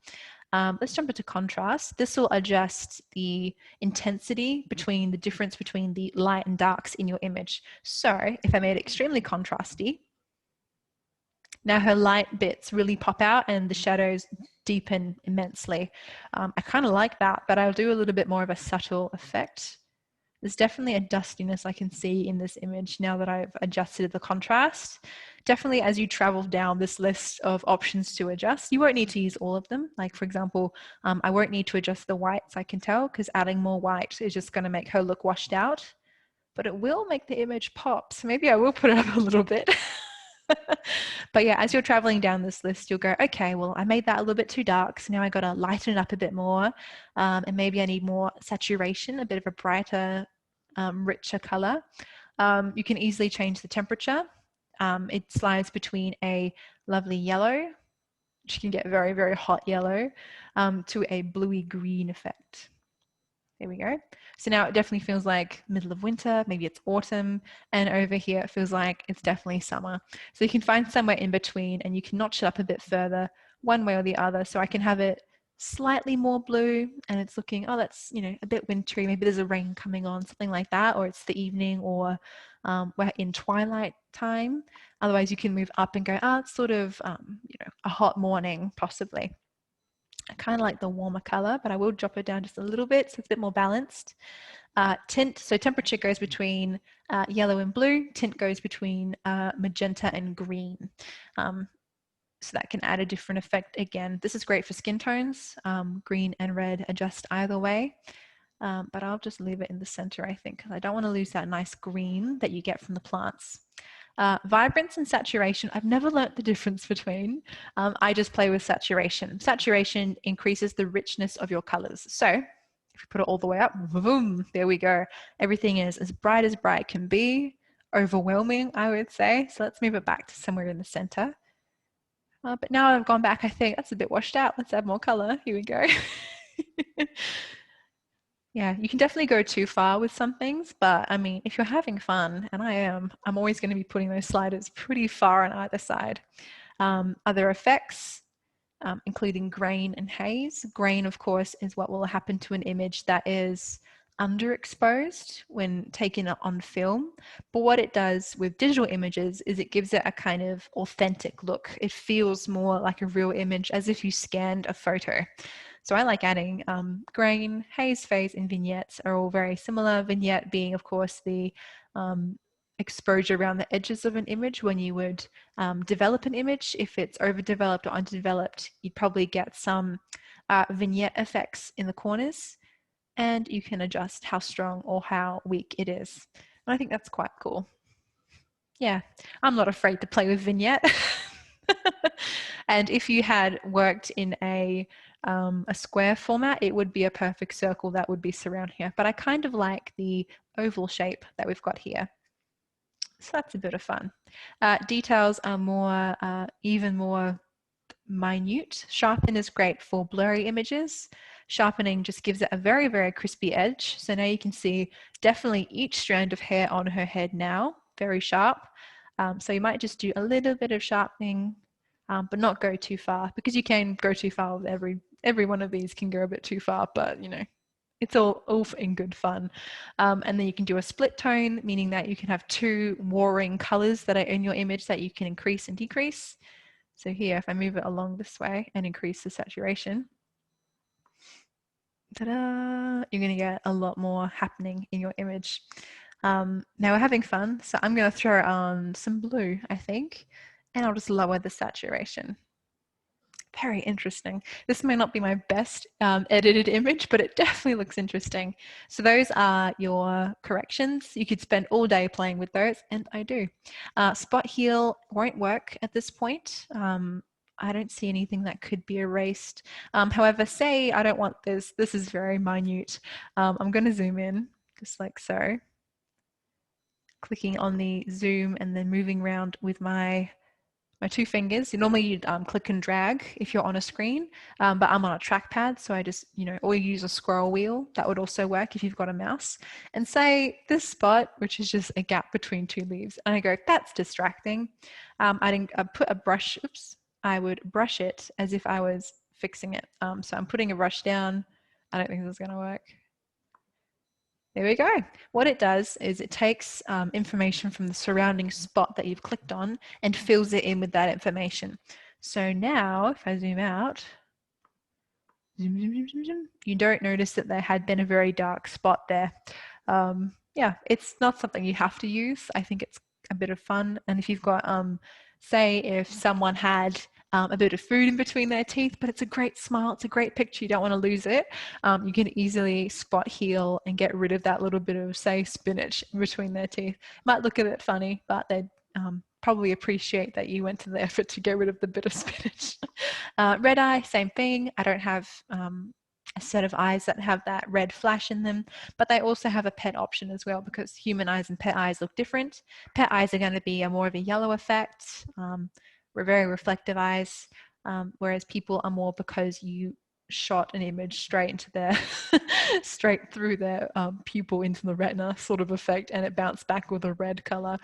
Let's jump into contrast. This will adjust the intensity between the difference between the light and darks in your image. So if I made it extremely contrasty, now her light bits really pop out and the shadows deepen immensely. I kind of like that, but I'll do a little bit more of a subtle effect. There's definitely a dustiness I can see in this image now that I've adjusted the contrast. Definitely as you travel down this list of options to adjust, you won't need to use all of them. Like for example, I won't need to adjust the whites, I can tell, because adding more white is just going to make her look washed out, but it will make the image pop. So maybe I will put it up a little bit. But yeah, as you're traveling down this list, you'll go, okay, well, I made that a little bit too dark, so now I got to lighten it up a bit more, and maybe I need more saturation, a bit of a brighter, richer color. You can easily change the temperature. It slides between a lovely yellow, which can get very, very hot yellow, to a bluey green effect. There we go. So now it definitely feels like middle of winter, maybe it's autumn, and over here it feels like it's definitely summer. So you can find somewhere in between and you can notch it up a bit further one way or the other. So I can have it slightly more blue and it's looking, oh, that's, a bit wintry. Maybe there's a rain coming on, something like that, or it's the evening, or we're in twilight time. Otherwise you can move up and go, oh, it's sort of, a hot morning possibly. I kind of like the warmer color, but I will drop it down just a little bit so it's a bit more balanced. Tint, so temperature goes between yellow and blue. Tint goes between magenta and green. So that can add a different effect again. This is great for skin tones. Green and red adjust either way. But I'll just leave it in the center, I think, because I don't want to lose that nice green that you get from the plants. Vibrance and saturation, I've never learnt the difference between. I just play with saturation. Saturation increases the richness of your colors. So if you put it all the way up, boom, there we go. Everything is as bright can be, overwhelming, I would say. So let's move it back to somewhere in the center. But now I've gone back, I think that's a bit washed out. Let's add more color. Here we go. Yeah, you can definitely go too far with some things, but I mean, if you're having fun, and I am, I'm always going to be putting those sliders pretty far on either side. Other effects, including grain and haze. Grain, of course, is what will happen to an image that is underexposed when taken on film. But what it does with digital images is it gives it a kind of authentic look. It feels more like a real image, as if you scanned a photo. So I like adding grain, haze, phase, and vignettes are all very similar. Vignette being, of course, the exposure around the edges of an image when you would develop an image. If it's overdeveloped or underdeveloped, you'd probably get some vignette effects in the corners, and you can adjust how strong or how weak it is. And I think that's quite cool. Yeah, I'm not afraid to play with vignette. And if you had worked in a square format, it would be a perfect circle that would be surround here. But I kind of like the oval shape that we've got here. So that's a bit of fun. Details are more, even more minute. Sharpen is great for blurry images. Sharpening just gives it a very, very crispy edge. So now you can see definitely each strand of hair on her head now, very sharp. So you might just do a little bit of sharpening, but not go too far, because you can go too far with every one of these can go a bit too far, but it's all in good fun. And then you can do a split tone, meaning that you can have two warring colors that are in your image that you can increase and decrease. So here, if I move it along this way and increase the saturation, ta-da, you're going to get a lot more happening in your image. Now we're having fun, so I'm going to throw on some blue, I think, and I'll just lower the saturation. Very interesting. This may not be my best edited image, but it definitely looks interesting. So those are your corrections. You could spend all day playing with those, and I do. Spot heal won't work at this point. I don't see anything that could be erased. However, say I don't want this. This is very minute. I'm going to zoom in, just like so. Clicking on the zoom and then moving around with my two fingers. Normally you'd click and drag if you're on a screen, but I'm on a trackpad, so I just, or you use a scroll wheel. That would also work if you've got a mouse. And say this spot, which is just a gap between two leaves, and I go, that's distracting. I'd put a brush, I would brush it as if I was fixing it. So I'm putting a brush down. I don't think this is going to work. There we go. What it does is it takes information from the surrounding spot that you've clicked on and fills it in with that information. So now if I zoom out, zoom, zoom, zoom, zoom, zoom, you don't notice that there had been a very dark spot there. Yeah, it's not something you have to use. I think it's a bit of fun. And if you've got, say if someone had a bit of food in between their teeth, but it's a great smile, it's a great picture, you don't want to lose it, you can easily spot heal and get rid of that little bit of, say, spinach in between their teeth. Might look a bit funny, but they'd probably appreciate that you went to the effort to get rid of the bit of spinach. Red eye, same thing. I don't have a set of eyes that have that red flash in them, but they also have a pet option as well, because human eyes and pet eyes look different. Pet eyes are going to be a more of a yellow effect. We're very reflective eyes, whereas people are more because you shot an image straight into their straight through their pupil into the retina sort of effect, and it bounced back with a red color,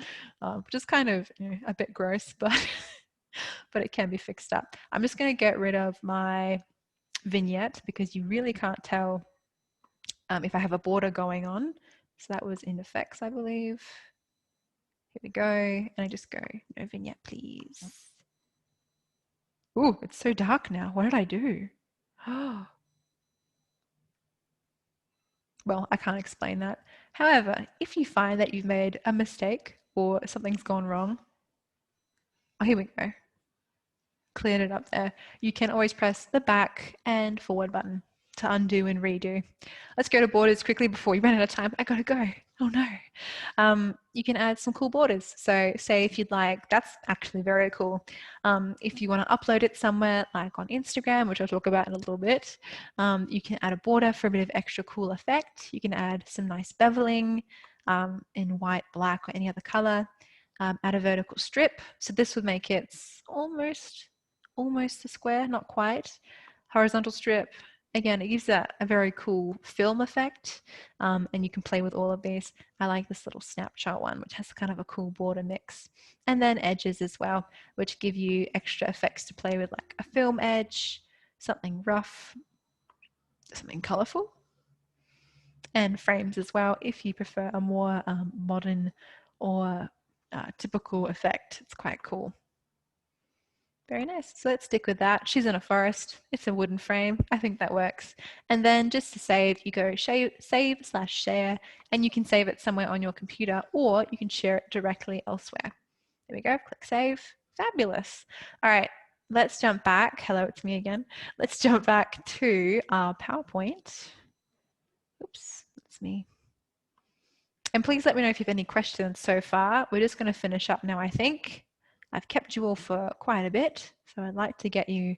which is kind of a bit gross, but but it can be fixed up. I'm just going to get rid of my vignette because you really can't tell if I have a border going on. So that was in effects, I believe. Here we go. And I just go, no vignette, please. Ooh, it's so dark now. What did I do? Well, I can't explain that. However, if you find that you've made a mistake or something's gone wrong, oh, here we go. Cleared it up there. You can always press the back and forward button to undo and redo. Let's go to borders quickly before we run out of time. I gotta go. Oh no. You can add some cool borders. So say if you'd like, that's actually very cool. If you want to upload it somewhere like on Instagram, which I'll talk about in a little bit, you can add a border for a bit of extra cool effect. You can add some nice beveling in white, black, or any other color. Add a vertical strip. So this would make it almost a square, not quite. Horizontal strip. Again, it gives that a very cool film effect, and you can play with all of these. I like this little snapshot one, which has kind of a cool border mix. And then edges as well, which give you extra effects to play with, like a film edge, something rough, something colorful, and frames as well, if you prefer a more modern or typical effect. It's quite cool. Very nice. So let's stick with that. She's in a forest. It's a wooden frame. I think that works. And then just to save, you go save/share, and you can save it somewhere on your computer, or you can share it directly elsewhere. There we go. Click save. Fabulous. All right. Let's jump back. Hello, it's me again. Let's jump back to our PowerPoint. Oops, that's me. And please let me know if you have any questions so far. We're just going to finish up now, I think. I've kept you all for quite a bit, so I'd like to get you,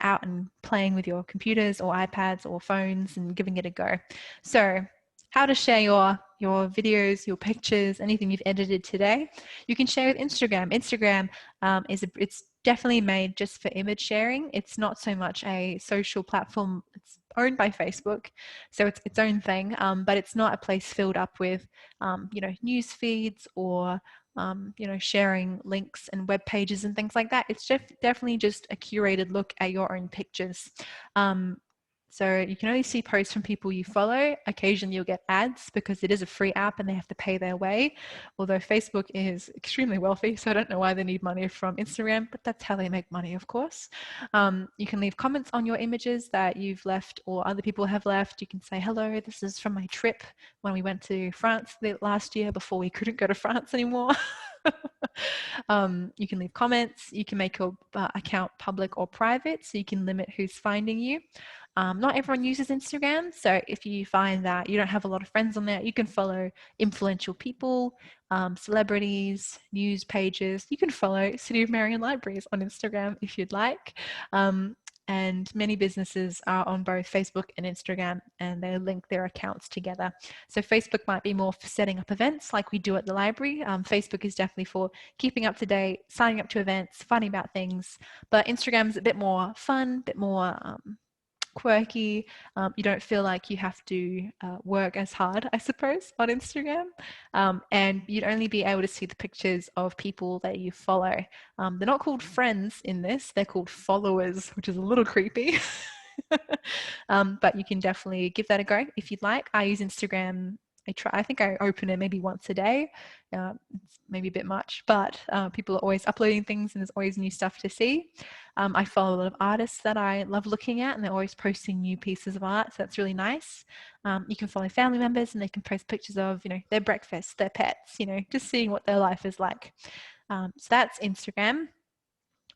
out and playing with your computers or iPads or phones and giving it a go. So how to share your videos, your pictures, anything you've edited today. You can share with Instagram. Instagram it's definitely made just for image sharing. It's not so much a social platform. It's owned by Facebook, so it's its own thing, but it's not a place filled up with, news feeds or sharing links and web pages and things like that. It's definitely just a curated look at your own pictures. So you can only see posts from people you follow. Occasionally you'll get ads because it is a free app and they have to pay their way. Although Facebook is extremely wealthy, so I don't know why they need money from Instagram, but that's how they make money, of course. You can leave comments on your images that you've left or other people have left. You can say, hello, this is from my trip when we went to France last year before we couldn't go to France anymore. You can leave comments. You can make your account public or private, so you can limit who's finding you. Not everyone uses Instagram, so if you find that you don't have a lot of friends on there, you can follow influential people, celebrities, news pages. You can follow City of Marion libraries on Instagram if you'd like. And many businesses are on both Facebook and Instagram, and they link their accounts together. So Facebook might be more for setting up events like we do at the library. Facebook is definitely for keeping up to date, signing up to events, finding about things. But Instagram is a bit more fun, a bit more quirky. You don't feel like you have to work as hard, I suppose, on Instagram. And you'd only be able to see the pictures of people that you follow. They're not called friends in this, they're called followers, which is a little creepy. But you can definitely give that a go if you'd like. I use Instagram. I think I open it maybe once a day. It's maybe a bit much, but people are always uploading things and there's always new stuff to see. I follow a lot of artists that I love looking at, and they're always posting new pieces of art, so that's really nice. You can follow family members and they can post pictures of, their breakfast, their pets, just seeing what their life is like. So that's Instagram.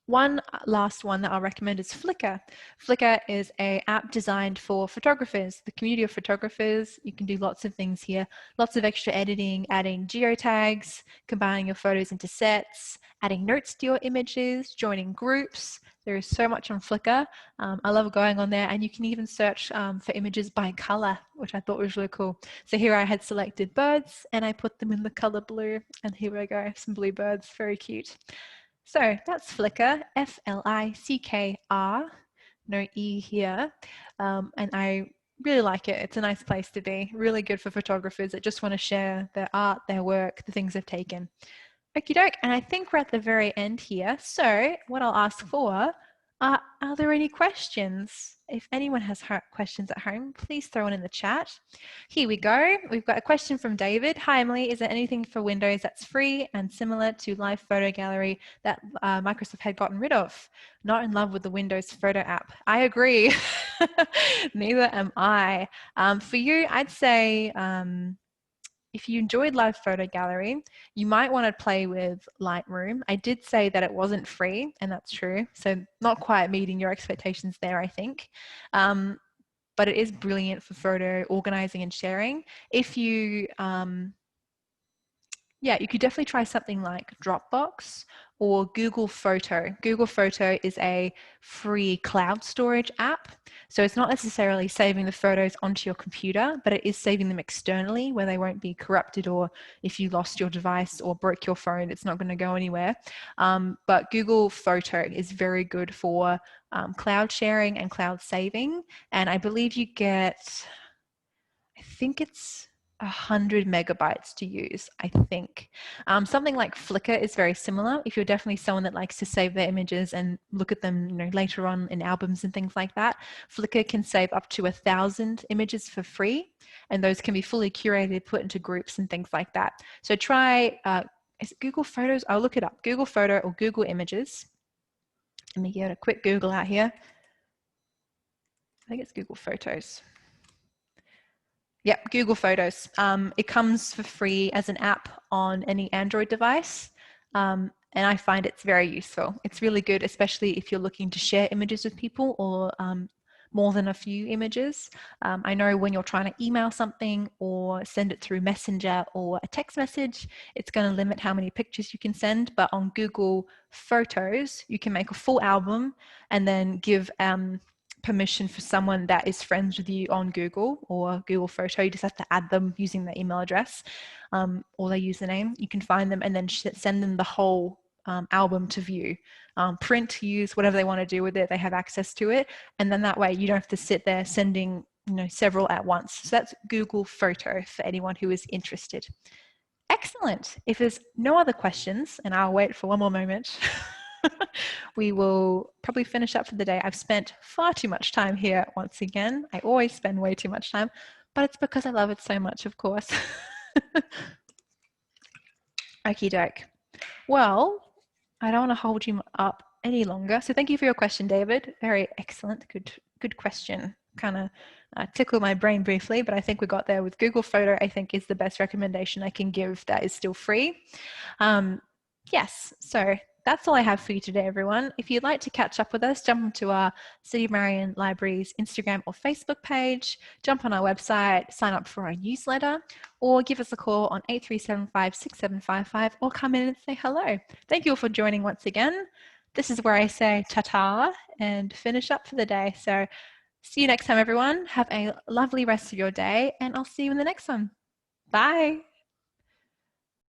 One last one that I'll recommend is Flickr. Flickr is an app designed for photographers, the community of photographers. You can do lots of things here, lots of extra editing, adding geotags, combining your photos into sets, adding notes to your images, joining groups. There is so much on Flickr. I love going on there, and you can even search for images by color, which I thought was really cool. So here I had selected birds and I put them in the color blue, and here we go, some blue birds, very cute. So that's Flickr, Flickr, no E here. And I really like it. It's a nice place to be, really good for photographers that just want to share their art, their work, the things they've taken. Okie doke, and I think we're at the very end here. So what I'll ask for are there any questions? If anyone has questions at home, please throw it in the chat. Here we go. We've got a question from David. Hi, Emily. Is there anything for Windows that's free and similar to Live Photo Gallery that Microsoft had gotten rid of? Not in love with the Windows Photo app. I agree. Neither am I. For you, I'd say if you enjoyed Live Photo Gallery, you might want to play with Lightroom. I did say that it wasn't free, and that's true. So not quite meeting your expectations there, I think. But it is brilliant for photo organizing and sharing. If you, you could definitely try something like Dropbox or Google Photo. Google Photo is a free cloud storage app. So it's not necessarily saving the photos onto your computer, but it is saving them externally where they won't be corrupted, or if you lost your device or broke your phone, it's not going to go anywhere. But Google Photo is very good for cloud sharing and cloud saving. And I believe you get, I think it's 100 megabytes to use, I think. Something like Flickr is very similar. If you're definitely someone that likes to save their images and look at them, later on in albums and things like that, Flickr can save up to 1,000 images for free, and those can be fully curated, put into groups and things like that. So try, is it Google Photos? I'll look it up. Google Photo or Google Images. Let me get a quick Google out here. I think it's Google Photos. Yep, Google Photos. It comes for free as an app on any Android device, and I find it's very useful. It's really good, especially if you're looking to share images with people or more than a few images. I know when you're trying to email something or send it through Messenger or a text message, it's going to limit how many pictures you can send, but on Google Photos, you can make a full album and then give permission for someone that is friends with you on Google or Google Photo. You just have to add them using their email address or their username. You can find them and then send them the whole album to view. Print, use, whatever they want to do with it, they have access to it. And then that way you don't have to sit there sending several at once. So that's Google Photo for anyone who is interested. Excellent. If there's no other questions, and I'll wait for one more moment. We will probably finish up for the day. I've spent far too much time here once again. I always spend way too much time, but it's because I love it so much, of course. Okie doke. Well, I don't want to hold you up any longer. So thank you for your question, David. Very excellent. Good question. Kind of tickled my brain briefly, but I think we got there with Google Photo. I think is the best recommendation I can give that is still free. Yes, so that's all I have for you today, everyone. If you'd like to catch up with us, jump onto our City of Marion Library's Instagram or Facebook page, jump on our website, sign up for our newsletter, or give us a call on 8375-6755 or come in and say hello. Thank you all for joining once again. This is where I say ta-ta and finish up for the day. So see you next time, everyone. Have a lovely rest of your day, and I'll see you in the next one. Bye.